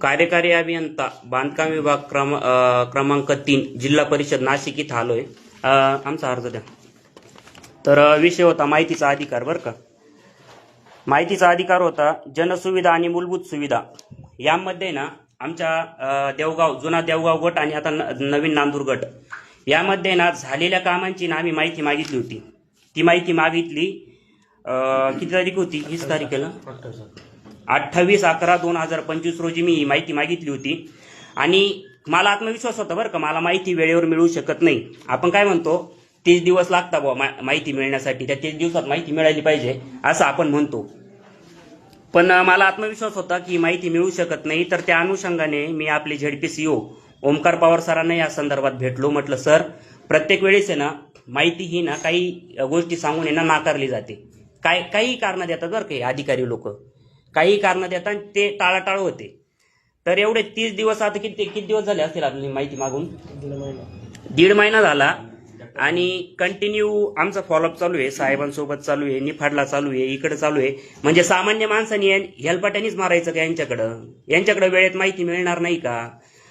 कार्यकारी अभियंता बांधकाम विभाग क्रमांक 3 जिल्हा परिषद नाशिक इथं आलोय। आमचा अर्ज द्या। तर विषय होता माहितीचा अधिकार बरं का। माहितीचा अधिकार होता जनसुविधा आणि मूलभूत सुविधा यामध्ये ना आमच्या देवगाव जुना देवगाव गट आणि आता नवीन नांदूर गट यामध्ये ना झालेल्या कामांची ना आम्ही माहिती मागितली होती। ती माहिती मागितली किती तारीख होती? 20 तारखेला 28/11/2025 रोजी मी ही माहिती मागितली होती आणि मला आत्मविश्वास होता बरं का, मला माहिती वेळेवर मिळू शकत नाही। आपण काय म्हणतो 30 दिवस लागतात बुवा माहिती मिळण्यासाठी, त्या 30 दिवसात माहिती मिळाली पाहिजे असं आपण म्हणतो। पण मला आत्मविश्वास होता की माहिती मिळू शकत नाही। तर त्या अनुषंगाने मी आपले झेडपीसीओ ओमकार पवार सरांना या संदर्भात भेटलो। म्हटलं सर, प्रत्येक वेळेस आहे ना माहिती ही ना काही गोष्टी सांगून आहे ना नाकारली जाते। काही कारण देतात बरं का अधिकारी लोक, काही कारण देतात ते टाळाटाळ होते। तर एवढे 30 दिवस आता किती दिवस झाले असतील आपली माहिती मागून? दीड महिना झाला आणि कंटिन्यू आमचा फॉलोअप चालू आहे, साहेबांसोबत चालू आहे, निफाडला चालू आहे, इकडे चालू आहे। म्हणजे सामान्य माणसाने हेलपाट्यानीच मारायचं का यांच्याकडे वेळेत माहिती मिळणार नाही का?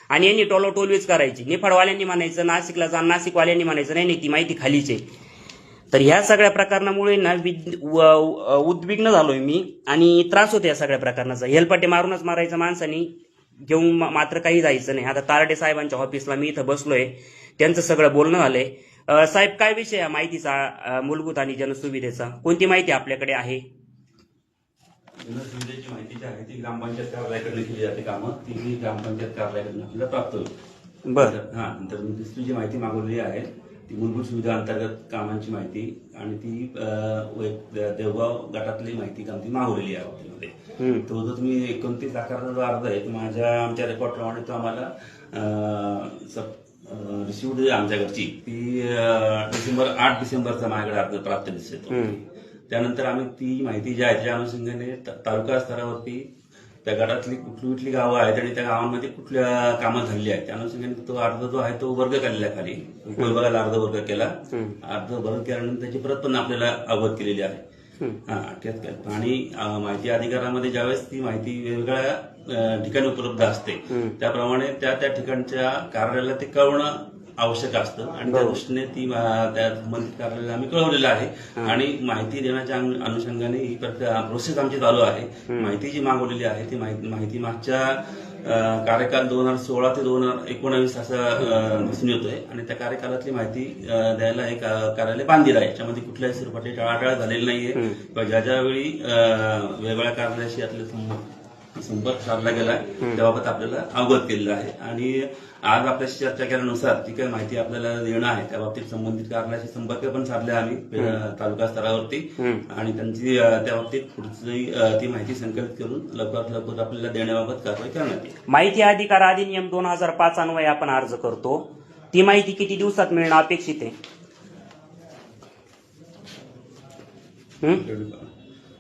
आणि यांनी टोलोटोलवीच करायची। निफाडवाल्यांनी म्हणायचं नाशिकला जा, नाशिकवाल्यांनी म्हणायचं नाही ती माहिती खालीच आहे। तर ह्या सगळ्या प्रकरणामुळे ना उद्विग्न झालोय मी आणि त्रास होतो या सगळ्या प्रकरणाचा। हेलपाटे मारूनच मारायचं माणसानी, घेऊन मात्र काही जायचं नाही। आता तारडे साहेबांच्या ऑफिसला मी इथं बसलोय, त्यांचं सगळं बोलणं झालंय। साहेब, काय विषय आहे माहितीचा, मूलभूत आणि जनसुविधेचा? कोणती माहिती आपल्याकडे आहे? जनसुविधेची माहिती जी आहे ती ग्रामपंचायत कार्यालयाकडे केली जाते कामं, ती ग्रामपंचायत कार्यालयाकडून आपल्याला प्राप्त होईल। बरं, तर दुसरी जी माहिती मागवलेली आहे ती मूलभूत सुविधा अंतर्गत कामांची माहिती आणि ती देवगाव गटातली माहिती ती मागवलेली आहे बाबतीमध्ये। तो जो तुम्ही 29 लाखाचा जो अर्ज आहे तो आमच्या रेकॉर्डप्रमाणे तो आम्हाला रिसिव्ड आमच्याकडची ती 8 डिसेंबरचा माझ्याकडे अर्ज प्राप्त दिसतो। त्यानंतर आम्ही ती माहिती जी आहे त्या अनुषंगाने तालुका स्तरावरती त्या गटातली कुठली गावं आहेत आणि त्या गावांमध्ये कुठल्या कामं झालेली आहेत त्या अनुषंगाने तो अर्ज जो आहे तो वर्ग केलेला खाली उपविभागाला अर्ज वर्ग केला। अर्ज वर्ग केल्यानंतर त्याची परत पण आपल्याला अवगत केलेली आहे। आणि माहिती अधिकारामध्ये ज्यावेळेस ती माहिती वेगवेगळ्या ठिकाणी उपलब्ध असते त्याप्रमाणे त्या ठिकाणच्या कार्यालयाला ते कळवणं आवश्यक असतं आणि त्या दृष्टीने ती त्या संबंधित कार्यालयाला आम्ही कळवलेलं आहे। आणि माहिती देण्याच्या अनुषंगाने ही प्रोसेस आमची चालू आहे। माहिती जी मागवलेली आहे ती माहिती मागच्या कार्यकाल 2016 ते 2019 असा दिसून येतोय आणि त्या कार्यकालातली माहिती द्यायला एक कार्यालय बांधील आहे। याच्यामध्ये कुठल्याही स्वरूपाची टाळाटाळ झालेली नाहीये। ज्यावेळी वेगवेगळ्या कार्यालयाशी आपले संपर्क साधला गेला त्याबाबत आपल्याला अवगत केलेलं आहे। आणि आज आपल्याशी चर्चा केल्यानुसार जी काही माहिती आपल्याला देणं आहे त्या बाबतीत संबंधित कार्यालयाशी संपर्क पण साधले आम्ही तालुका स्तरावरती आणि त्यांची त्या बाबतीत पुढची ती माहिती संकलित करून लवकरात लवकर आपल्याला देण्याबाबत कारवाई करण्यात येईल। माहिती अधिकार अधिनियम 2005 अन्वये आपण अर्ज करतो, ती माहिती किती दिवसात मिळणं अपेक्षित आहे?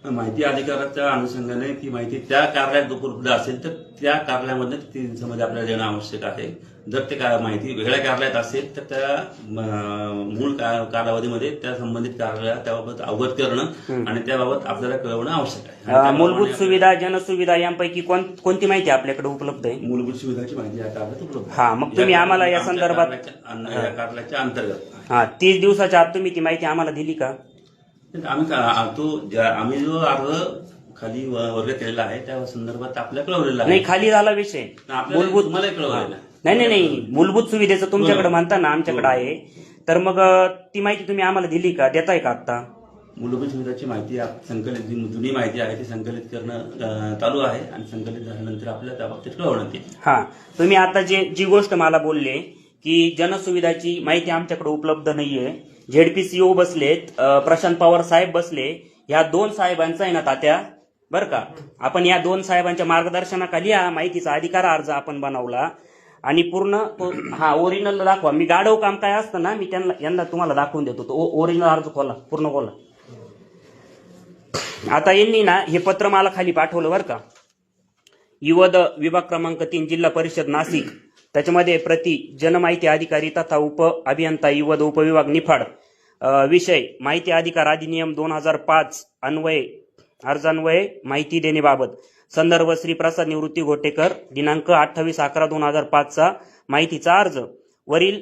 माहिती अधिकाराच्या अनुषंगाने ती माहिती त्या कार्यालयात उपलब्ध असेल तर त्या कार्यालयामध्ये 3 दिवसामध्ये आपल्याला देणं आवश्यक आहे। जर ते माहिती वेगळ्या कार्यालयात असेल तर त्या मूळ कालावधीमध्ये त्या संबंधित कार्यालयाला त्याबाबत अवगत करणं आणि त्याबाबत आपल्याला कळवणं आवश्यक आहे। मूलभूत सुविधा जनसुविधा यांपैकी कोणती माहिती आपल्याकडे उपलब्ध आहे? मूलभूत सुविधाची माहिती या कार्यालयात उपलब्ध आहे। मग तुम्ही आम्हाला या संदर्भात कार्यालयाच्या अंतर्गत 30 दिवसाच्या आत तुम्ही ती माहिती आम्हाला दिली का? आम्ही जो अर्ज खाली वर्ग केलेला आहे त्या संदर्भात आपल्याला कळवलेला आहे। नाही, खाली झाला विषय मूलभूत मला कळवलेला नाही मूलभूत सुविधेचं तुमच्याकडे म्हणता ना आमच्याकडे आहे, तर मग ती माहिती तुम्ही आम्हाला दिली का? देताय का आता? मूलभूत सुविधाची माहिती संकलित जी जुनी माहिती आहे ती संकलित करणं चालू आहे आणि संकलित झाल्यानंतर आपल्याला त्या बाबतीत कळवण्यात येईल। तुम्ही आता जी गोष्ट मला बोलले की जनसुविधाची माहिती आमच्याकडे उपलब्ध नाहीये, झेडपीसीओ बसलेत, प्रशांत पवार साहेब बसले, ह्या 2 साहेबांचा आहे ना तात्या बरं का, आपण या 2 साहेबांच्या मार्गदर्शनाखाली हा माहितीचा अधिकार अर्ज आपण बनवला आणि पूर्ण ओरिजिनल दाखवा। मी गाढव काम काय असतं ना मी यांना तुम्हाला दाखवून देतो, तो ओरिजिनल अर्ज खोला, पूर्ण खोला। आता यांनी ना हे पत्र मला खाली पाठवलं बरं का, युवद विभाग क्रमांक 3 जिल्हा परिषद नाशिक, त्याच्यामध्ये प्रति जनमाहिती अधिकारी तथा उप अभियंता युवद उपविभाग निफाड, विषय माहिती अधिकार अधिनियम 2005 अन्वये अर्जान्वये माहिती देण्याबाबत संदर्भ श्री प्रसाद निवृत्ती घोटेकर, दिनांक 28/11/2005 माहितीचा अर्ज. वरील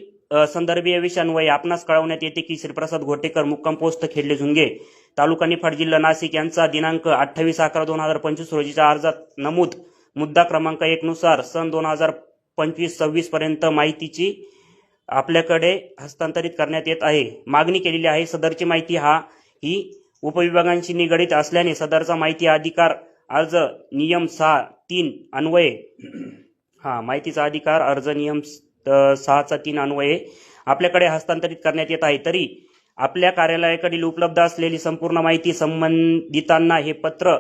संदर्भीय विषयान्वये आपणास कळवण्यात येते की श्रीप्रसाद घोटेकर, मुक्काम पोस्ट खेडले झुंगे, तालुका निफाड, जिल्हा नाशिक यांचा दिनांक 28/11/2025 रोजीच्या अर्जात नमूद मुद्दा क्रमांक 1 नुसार सन 2025-26 पर्यंत माहितीची आपल्याकडे हस्तांतरित करण्यात येत आहे. मागणी केलेली आहे. सदरची माहिती ही उपविभागांशी निगडीत असल्याने सदरचा माहिती अधिकार अर्ज नियम 6(3) अन्वये माहितीचा अधिकार अर्ज नियम 6(3) अन्वये आपल्याकडे हस्तांतरित करण्यात येत आहे. तरी आपल्या कार्यालयाकडील उपलब्ध असलेली संपूर्ण माहिती संबंधितांना हे पत्र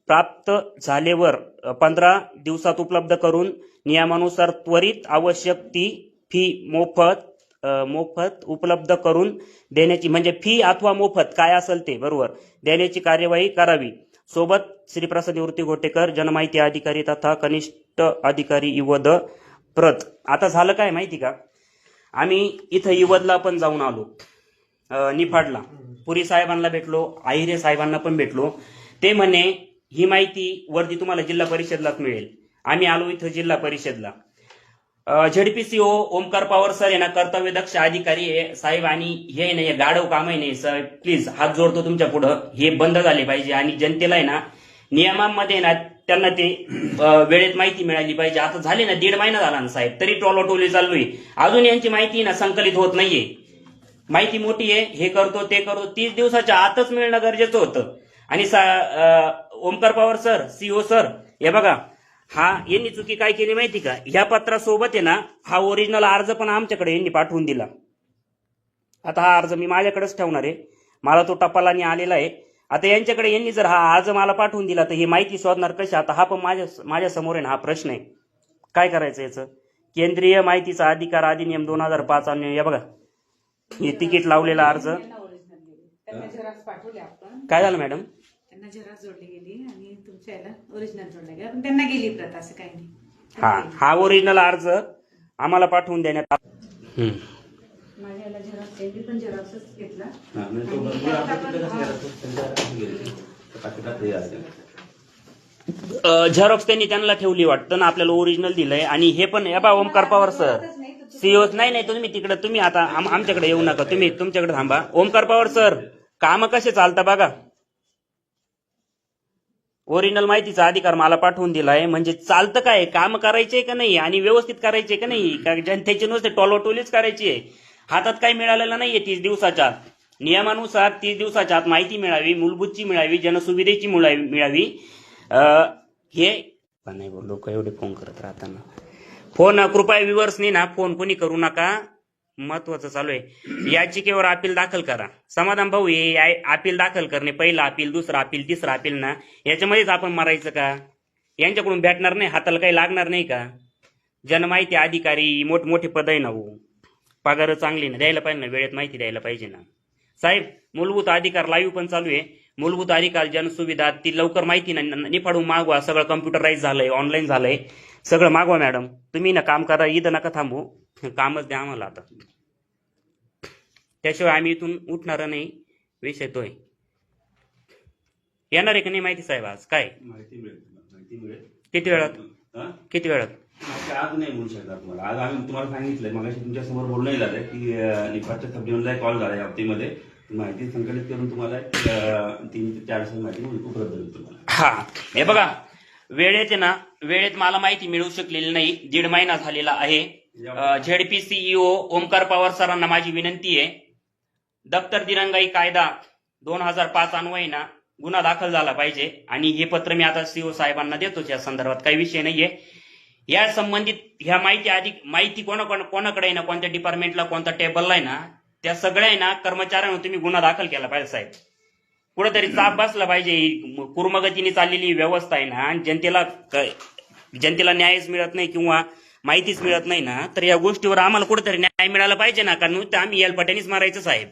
प्राप्त झाल्यावर 15 दिवसात उपलब्ध करून नियमानुसार त्वरित आवश्यक ती फी मोफत उपलब्ध करून देण्याची, म्हणजे फी अथवा मोफत काय असेल ते बरोबर देण्याची कार्यवाही करावी. सोबत श्रीप्रसाद निवृत्ती घोटेकर, जनमाहिती अधिकारी तथा कनिष्ठ अधिकारी इवद प्रत. आता झालं काय माहिती का, आम्ही इथं इवदला पण जाऊन आलो, निफाडला पुरी साहेबांना भेटलो, आहिरे साहेबांना पण भेटलो. ते म्हणे ही माहिती वरती तुम्हाला जिल्हा परिषदलाच मिळेल. आम्ही आलो इथं जिल्हा परिषदला. झेडपीसीओ ओमकार पवार सर आहे ना, कर्तव्य दक्ष अधिकारी आहे साहेब, आणि हे नाही गाढव काम आहे नाही सर, प्लीज हात जोडतो तुमच्या पुढं, हे बंद झाले पाहिजे. आणि जनतेला आहे ना नियमांमध्ये ना त्यांना ते वेळेत माहिती मिळाली पाहिजे. आता झाले ना 1.5 महिना झाला ना साहेब, तरी टोलोटोली चालू आहे. अजून यांची माहिती ना संकलित होत नाहीये. माहिती मोठी आहे, हे करतो ते करतो, 30 दिवसाच्या आतच मिळणं गरजेचं होतं. आणि Omkar Pawar sir, CO sir, हे बघा यांनी चुकी काय केली माहिती का, ह्या पत्रासोबत आहे ना हा ओरिजिनल अर्ज पण आमच्याकडे यांनी पाठवून दिला. आता हा अर्ज मी माझ्याकडेच ठेवणार आहे, मला तो टपालाने आलेला आहे. आता यांच्याकडे यांनी जर हा अर्ज मला पाठवून दिला तर ही माहिती शोधणार कशी. आता हा पण माझ्या समोर आहे ना, हा प्रश्न आहे, काय करायचं याचं. केंद्रीय माहितीचा अधिकार अधिनियम 2005 आणि हे बघा हे तिकीट लावलेला अर्ज. काय झालं मॅडम, त्यांना झेरॉक्स जोडली गेली आणि तुमच्या याला ओरिजिनल जोडला गेला, पण त्यांना गेली प्रत, असं काही नाही. हा ओरिजिनल अर्ज आम्हाला पाठवून देण्यात आला. माझ्या याला झेरॉक्स केली, पण झेरॉक्सच घेतला. झेरॉक्स त्यांना ठेवली वाटतं ना, आपल्याला ओरिजिनल दिलंय. आणि हे पण बा ओमकार पवार सर, सीओ नाही तुम्ही तिकडे, तुम्ही आता आमच्याकडे येऊ नका, तुम्ही तुमच्याकडे थांबा. ओमकार पवार सर, काम कसे चालतं बघा. ओरिजिनल माहितीचा अधिकार मला पाठवून दिलाय, म्हणजे चालतं काय, काम करायचंय का नाही आणि व्यवस्थित करायचंय का नाही, का जनतेची नुसते टोलोटोलीच करायची आहे. हातात काही मिळालेलं नाहीये 30 दिवसाच्या नियमानुसार. 30 दिवसाच्या आत माहिती मिळावी, मूलभूतची मिळावी, जनसुविधेची मिळावी. हे पण नाही बोल, लोक एवढे फोन करत राहताना. फोन कृपया व्ह्युअर्सनी ना फोन कोणी करू नका, महत्वाचं चालू आहे. याचिकेवर अपील दाखल करा. समाधान भाऊ, हे अपील दाखल करणे, पहिला अपील, दुसरा अपील, तिसरा अपील ना, याच्यामध्येच आपण मरायचं का. यांच्याकडून भेटणार नाही, हाताला काही लागणार नाही का. जनमाहिती अधिकारी मोठमोठे पद आहे ना, पगार चांगली ना, द्यायला पाहिजे ना, वेळेत माहिती द्यायला पाहिजे ना साहेब. मूलभूत अधिकार लाईव्ह पण चालू आहे. मूलभूत अधिकार जनसुविधा ती लवकर माहिती निफाडून मागवा. सगळं कम्प्युटराईज झालंय, ऑनलाईन झालंय, सगळं मागवा मॅडम. तुम्ही ना काम करा, इथं नका थांबू, कामच द्या आम्हाला आता, त्याशिवाय आम्ही इथून उठणार नाही. विषय तोय. येणार आहे का नाही माहिती साहेब आज काय माहिती मिळेल. किती वेळात आज नाही बोलू शकणार तुम्हाला. आज आम्ही तुम्हाला सांगितलंय, मग तुमच्या समोर बोलणंही झालंय की निफाडच्या सबडिव्हिजनला कॉल झाला हप्त्यामध्ये, माहिती संकलित करून तुम्हाला 3 ते 4 दिवसात माहिती उपलब्ध होईल तुम्हाला. हे बघा, वेळेत मला माहिती मिळू शकलेली नाही, 1.5 महिना झालेला आहे. झेडपी सीईओ ओमकार पवार सरांना माझी विनंती आहे, दप्तर दिरंगाई कायदा 2005 अन्वये ना गुन्हा दाखल झाला पाहिजे. आणि हे पत्र मी आता सीओ साहेबांना देतोच, या संदर्भात काही विषय नाहीये. या संबंधित ह्या माहिती कोणाकडे आहे ना, कोणत्या डिपार्टमेंटला, कोणत्या टेबलला आहे ना, त्या सगळ्या आहे ना कर्मचाऱ्यांवर तुम्ही गुन्हा दाखल केला पाहिजे साहेब. कुठेतरी चाप बसला पाहिजे. कुर्मगतीने चाललेली व्यवस्था आहे ना, जनतेला न्यायच मिळत नाही किंवा माहितीच मिळत नाही ना, तर या गोष्टीवर आम्हाला कुठेतरी न्याय मिळाला पाहिजे ना, कारण आम्ही एलपट्यानेच मारायचं साहेब.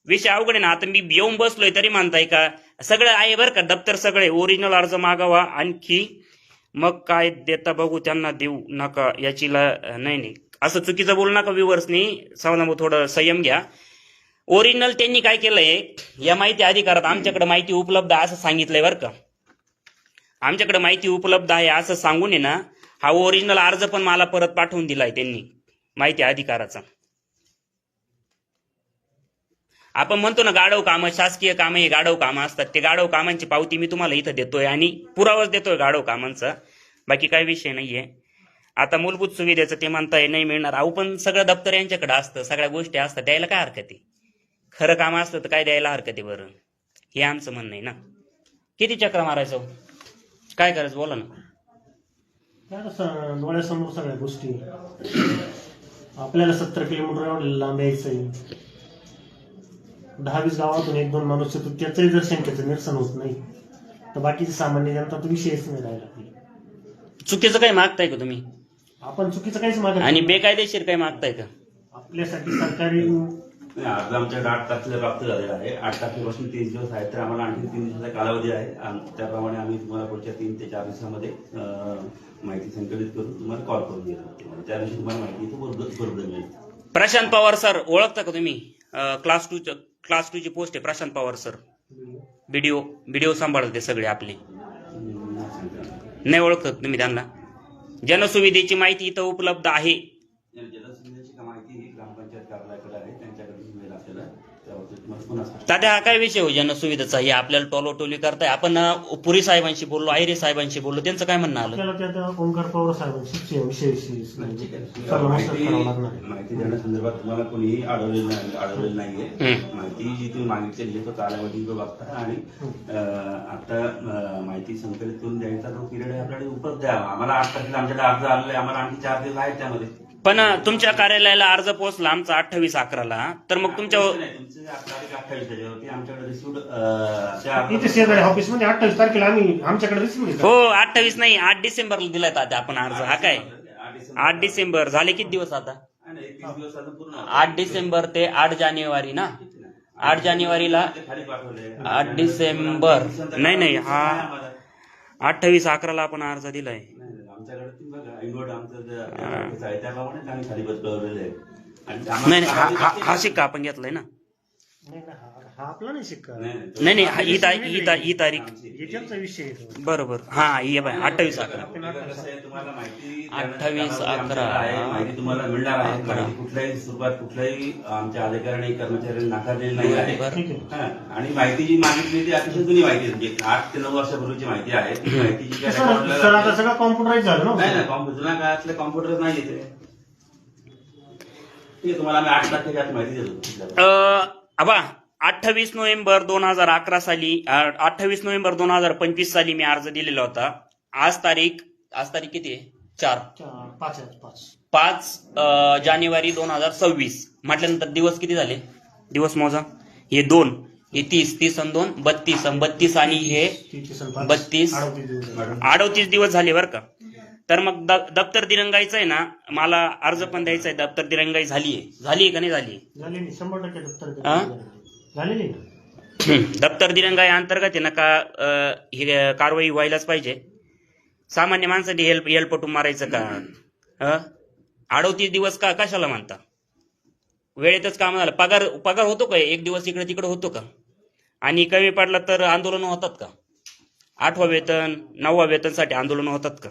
विषय अवघड आहे ना. आता मी येऊन बसलोय तरी म्हणताय का, सगळं आहे बरं का, दप्तर सगळे, ओरिजिनल अर्ज मागावा, आणखी मग काय देता बघू, त्यांना देऊ नका याचीला नाही असं चुकीचं बोलू नका. व्ह्युअर्सनी सावधान, थोडं संयम घ्या. ओरिजिनल त्यांनी काय केलंय, या माहिती अधिकारात आमच्याकडे माहिती उपलब्ध असं सांगितलंय बरं का. आमच्याकडे माहिती उपलब्ध आहे असं सांगून आहे ना, हा ओरिजिनल अर्ज पण मला परत पाठवून दिलाय त्यांनी माहिती अधिकाराचा. आपण म्हणतो ना गाढव कामं, शासकीय कामं हे गाढव कामं असतात. ते गाढव कामांची पावती मी तुम्हाला इथं देतोय आणि पुरावाच देतोय गाढव कामांचा. बाकी काही विषय नाहीये. आता मूलभूत सुविधेचं ते म्हणताय नाही मिळणार. अहो पण सगळं दप्तर यांच्याकडे असतं, सगळ्या गोष्टी असतात, द्यायला काय हरकत आहे? खरं काम असतं तर काय द्यायला हरकत आहे बरं? हे आमचं म्हणणं आहे ना. किती चक्र मारायचं? काय करायचं बोला ना. डोळ्यासमोर सगळ्या गोष्टी. आपल्याला 70 किलोमीटर एवढं लांब यायचंय. 10-20 गावातून 1-2 माणूस येतो, त्याचंही जर शंकेचं निरसन होत नाही तर बाकीचे सामान्य जनता तो विषयच नाही राहिला. चुकीचं काही मागताय का तुम्ही? आपण चुकीचं काहीच मागत आणि बेकायदेशीर काही मागताय का? आपल्यासाठी सरकारी अर्ज आमच्याकडे 8 तारखेला प्राप्त झालेला आहे. 8 तारखेपासून 30 दिवस आहेत, तर आम्हाला आणखी 3 दिवसाचा कालावधी आहे. त्याप्रमाणे आम्ही तुम्हाला पुढच्या 3 ते 4 दिवसामध्ये माहिती संकलित करून तुम्हाला कॉल करून देतो. त्या दिवशी तुम्हाला माहिती बरोबर मिळेल. प्रशांत पवार सर ओळखता का तुम्ही? क्लास 2 ची पोस्ट आहे प्रशांत पवार सर. व्हिडिओ सांभाळते सगळे आपले. नाही ओळखत तुम्ही त्यांना? जनसुविधेची माहिती इथं उपलब्ध आहे. जनसुविधेची माहिती ही ग्रामपंचायत कार्यालयाकडे आहे, त्यांच्याकडे मिळेल आपल्याला. त्याबाबतीत तुम्हाला पुन्हा तात्या हा काय विषय हो जनसुविधेचा? हे आपल्याला टोलोटोली करताय. आपण पुरी साहेबांशी बोललो, आयरे साहेबांशी बोललो, त्यांचं काय म्हणणं आलं? आपल्याला त्या ओंकार पवार साहेबांशी विषय माहिती देण्यासंदर्भात तुम्हाला कोणीही अडवलेलं नाहीये. माहिती जी तुम्ही मागितलेली तो कालावधी बघता आणि आता माहिती संकलित करून द्यायचा जो पिरियड आहे आपल्याकडे उपलब्ध आहे. आम्हाला 8 तारखेला आमच्याकडे अर्ज आलेला आहे, आम्हाला आणखी 4 दिवस आहेत त्यामध्ये. पण तुमच्या कार्यालयाला अर्ज पोहोचला आमचा 28/11ला, तर मग तुमच्या 28 त्याच्यावरती आमच्याकडे रिसिव्ड इथे शेजारी ऑफिसमध्ये 28 तारखेला आम्ही आमच्याकडे रिसिव्ह. हो 28 नाही 8 डिसेंबरला दिलाय तात्या आपण अर्ज. हा काय 8 डिसेंबर झाले किती दिवस आता? 8 डिसेंबर ते 8 जानेवारी ना. 8 जानेवारीला 8 डिसेंबर नाही हा 28/11ला आपण अर्ज दिलाय. नाही हा शिक्का आपण घेतलाय ना. हा आपला नाही शिक्का. नाही ही तारीख याच्याचा विषय बरोबर. हा ये बाय 28/11. तुम्हाला माहिती 28/11 माहिती तुम्हाला मिळणार आहे. माहिती कुठल्याही स्वरूपात कुठल्याही आमच्या अधिकाऱ्यांनी कर्मचाऱ्यांनी नाकारलेली नाही आहे. आणि माहिती जी मागितली ती अतिशय जुनी माहिती म्हणजे 8 ते 9 वर्षापूर्वीची माहिती आहे. माहितीची आता सगळं कॉम्प्युटराईज झालं ना. नाही जुन्या काळातले कॉम्प्युटर नाही येते. ठीक आहे, तुम्हाला आम्ही 8 तारखेची माहिती देतो. आबा 28 नोव्हेंबर 2011 साली 28 नोव्हेंबर 2025 साली मी अर्ज दिलेला होता. आज तारीख किती आहे? 5 जानेवारी 2026 म्हटल्यानंतर दिवस किती झाले? दिवस मोजा. हे 2 हे 30 आणि 2 32 आणि हे 32 38 दिवस झाले बरं का. तर मग दप्तर दिरंगाईचं आहे ना, मला अर्ज पण द्यायचा आहे. दप्तर दिरंगाई झाली का नाही झाली? 100% दप्तर झालेली. दप्तर दिरंगाई अंतर्गत आहे ना का ही कारवाई व्हायलाच पाहिजे. सामान्य माणसाने हेलपटून मारायचं का? 38 दिवस का कशाला म्हणता? वेळेतच काम झालं. पगार होतो का? 1 दिवस इकडे तिकडे होतो का? आणि कमी पडला तर आंदोलन होतात का? 8वं वेतन 9वं वेतनसाठी आंदोलन होतात का?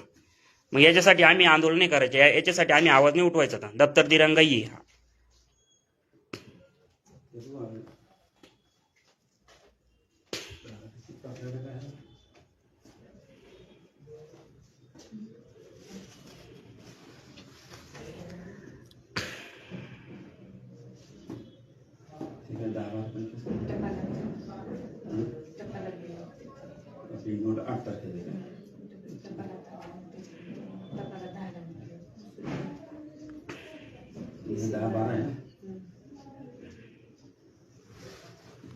मग याच्यासाठी आम्ही आंदोलन नाही करायचे, याच्यासाठी आम्ही आवाज नाही उठवायचा का? दप्तर दिरंगाई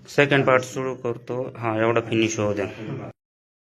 सेकंड पार्ट सुरू करतो. हा एवढा फिनिश होऊ द्या.